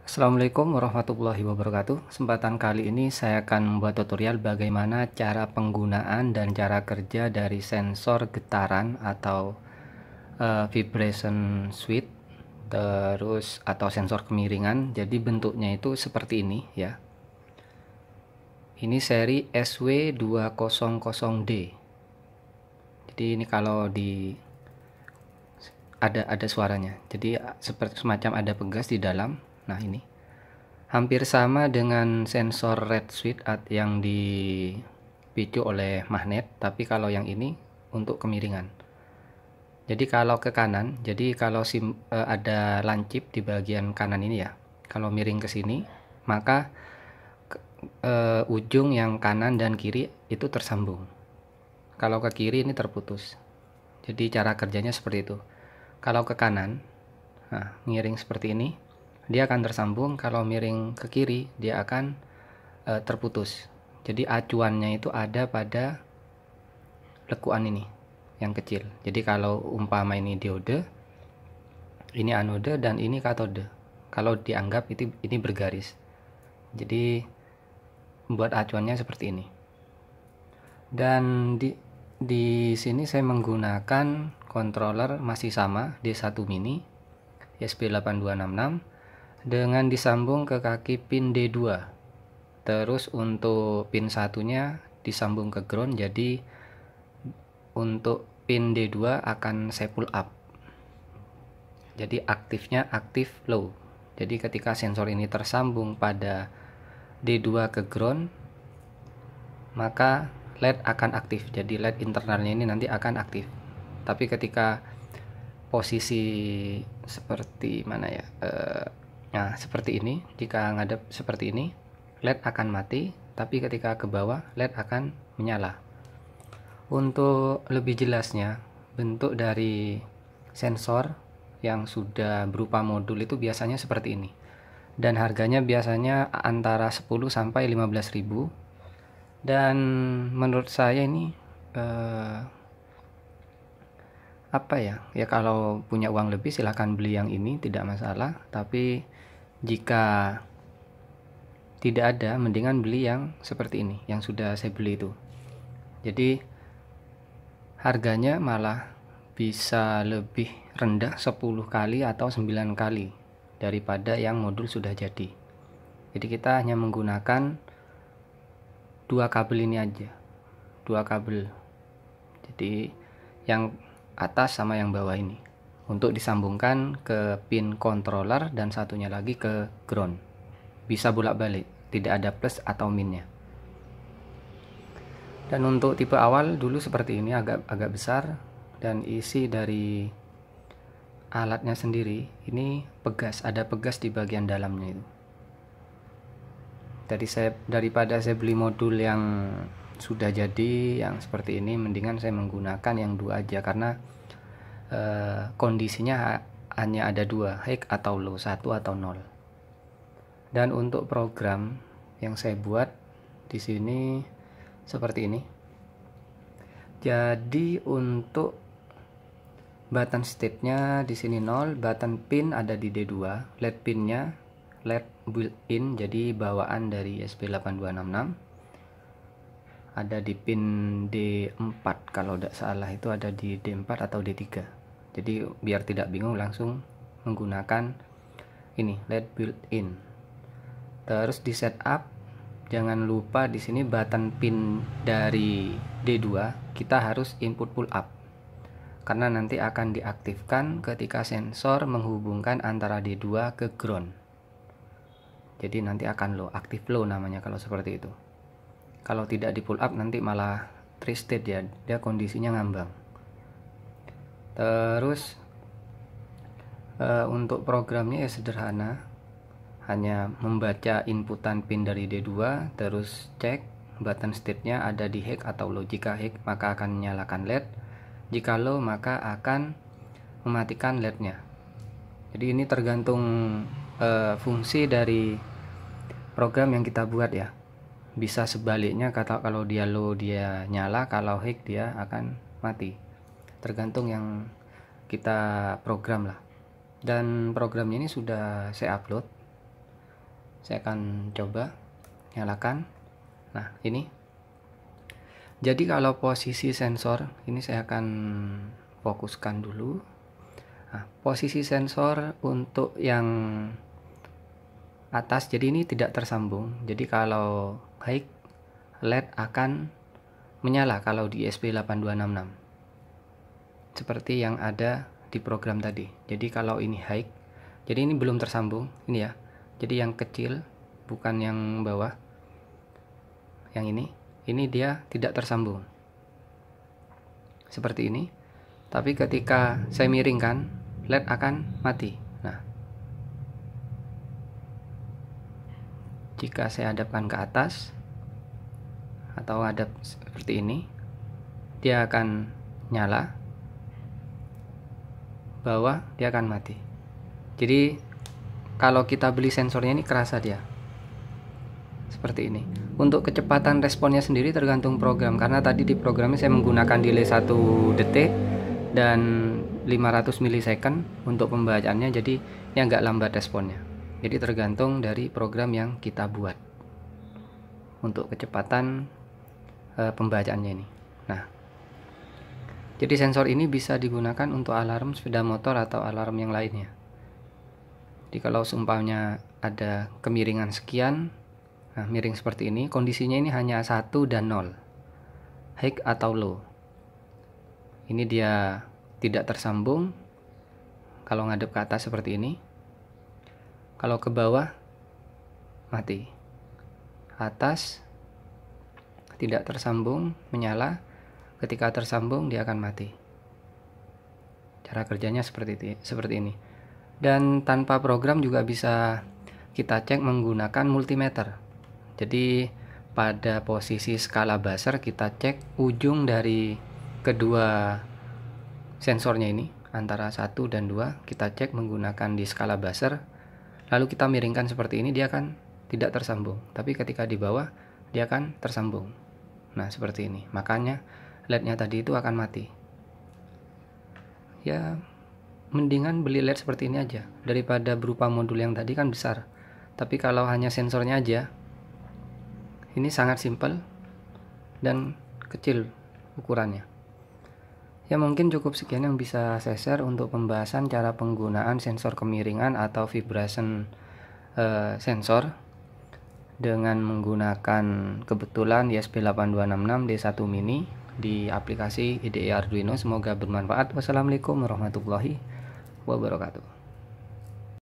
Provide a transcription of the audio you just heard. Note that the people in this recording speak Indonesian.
Assalamualaikum warahmatullahi wabarakatuh. Kesempatan kali ini saya akan membuat tutorial bagaimana cara penggunaan dan cara kerja dari sensor getaran atau vibration switch terus atau sensor kemiringan. Jadi bentuknya itu seperti ini ya. Ini seri SW200D. Jadi ini kalau ada suaranya. Jadi seperti semacam ada pegas di dalam. Nah, ini hampir sama dengan sensor red switch yang dipicu oleh magnet, tapi kalau yang ini untuk kemiringan. Jadi kalau ke kanan, jadi kalau ada lancip di bagian kanan ini ya, kalau miring ke sini, maka ujung yang kanan dan kiri itu tersambung. Kalau ke kiri ini terputus. Jadi cara kerjanya seperti itu. Kalau ke kanan, nah, miring seperti ini, dia akan tersambung. Kalau miring ke kiri, dia akan terputus. Jadi acuannya itu ada pada lekuan ini yang kecil. Jadi kalau umpama ini diode, ini anode, dan ini katode. Kalau dianggap ini bergaris, jadi membuat acuannya seperti ini. Dan di sini saya menggunakan controller masih sama D1 mini ESP8266 dengan disambung ke kaki pin D2. Terus untuk pin satunya disambung ke ground, jadi untuk pin D2 akan saya pull up. Jadi aktifnya aktif low. Jadi ketika sensor ini tersambung pada D2 ke ground, maka LED akan aktif. Jadi LED internalnya ini nanti akan aktif. Tapi ketika posisi seperti mana ya, nah seperti ini, jika ngadep seperti ini, LED akan mati. Tapi ketika ke bawah, LED akan menyala. Untuk lebih jelasnya, bentuk dari sensor yang sudah berupa modul itu biasanya seperti ini. Dan harganya biasanya antara 10 sampai 15.000. Dan menurut saya ini apa ya, kalau punya uang lebih silahkan beli yang ini, tidak masalah. Tapi jika tidak ada, mendingan beli yang seperti ini yang sudah saya beli itu. Jadi harganya malah bisa lebih rendah 10 kali atau 9 kali daripada yang modul sudah jadi. Jadi kita hanya menggunakan dua kabel ini aja, dua kabel, jadi yang atas sama yang bawah ini, untuk disambungkan ke pin controller dan satunya lagi ke ground. Bisa bolak-balik, tidak ada plus atau minnya. Dan untuk tipe awal dulu seperti ini, agak besar, dan isi dari alatnya sendiri ini pegas, ada pegas di bagian dalamnya itu. Jadi daripada saya beli modul yang sudah jadi yang seperti ini, mendingan saya menggunakan yang dua aja, karena kondisinya hanya ada dua, high atau low, 1 atau 0. Dan untuk program yang saya buat di sini seperti ini. Jadi untuk button state-nya di sini 0, button pin ada di D2, LED pinnya LED built-in, jadi bawaan dari ESP8266. Ada di pin D4 kalau tidak salah, itu ada di D4 atau D3. Jadi biar tidak bingung langsung menggunakan ini LED built-in. Terus di setup, jangan lupa di sini button pin dari D2 kita harus input pull up, karena nanti akan diaktifkan ketika sensor menghubungkan antara D2 ke ground. Jadi nanti akan low, aktif low namanya kalau seperti itu. Kalau tidak di pull up nanti malah twisted ya, dia kondisinya ngambang. Terus untuk programnya ya sederhana, hanya membaca inputan pin dari D2, terus cek button state-nya ada di high atau low. Jika high maka akan menyalakan LED, jika low maka akan mematikan LED-nya. Jadi ini tergantung fungsi dari program yang kita buat ya. Bisa sebaliknya, kalau dia low dia nyala, kalau high dia akan mati. Tergantung yang kita program lah. Dan programnya ini sudah saya upload. Saya akan coba nyalakan. Nah, ini. Jadi kalau posisi sensor, ini saya akan fokuskan dulu. Nah, posisi sensor untuk yang atas, jadi ini tidak tersambung. Jadi kalau high, LED akan menyala kalau di ESP8266. Seperti yang ada di program tadi. Jadi kalau ini high, jadi ini belum tersambung, ini ya. Jadi yang kecil, bukan yang bawah. Yang ini dia tidak tersambung. Seperti ini. Tapi ketika saya miringkan, LED akan mati. Nah, jika saya hadapkan ke atas atau hadap seperti ini, dia akan nyala. Bawah dia akan mati. Jadi kalau kita beli sensornya ini kerasa dia seperti ini. Untuk kecepatan responnya sendiri tergantung program, karena tadi di programnya saya menggunakan delay 1 detik dan 500 milisecond untuk pembacaannya, jadi ini agak lambat responnya. Jadi tergantung dari program yang kita buat untuk kecepatan pembacaannya ini. Nah, jadi sensor ini bisa digunakan untuk alarm sepeda motor atau alarm yang lainnya. Jadi kalau seumpamanya ada kemiringan sekian, nah miring seperti ini, kondisinya ini hanya 1 dan 0, high atau low. Ini dia tidak tersambung kalau ngadep ke atas seperti ini. Kalau ke bawah mati. Atas tidak tersambung, menyala. Ketika tersambung dia akan mati. Cara kerjanya seperti ini. Dan tanpa program juga bisa kita cek menggunakan multimeter. Jadi pada posisi skala buzzer kita cek ujung dari kedua sensornya ini, antara 1 dan 2 kita cek menggunakan di skala buzzer. Lalu kita miringkan seperti ini, dia akan tidak tersambung. Tapi ketika di bawah dia akan tersambung. Nah, seperti ini. Makanya LED-nya tadi itu akan mati. Ya, mendingan beli LED seperti ini aja daripada berupa modul yang tadi kan besar. Tapi kalau hanya sensornya aja, ini sangat simpel dan kecil ukurannya. Ya, mungkin cukup sekian yang bisa saya share untuk pembahasan cara penggunaan sensor kemiringan atau vibration sensor dengan menggunakan kebetulan ESP8266 D1 Mini di aplikasi IDE Arduino. Semoga bermanfaat. Wassalamualaikum warahmatullahi wabarakatuh.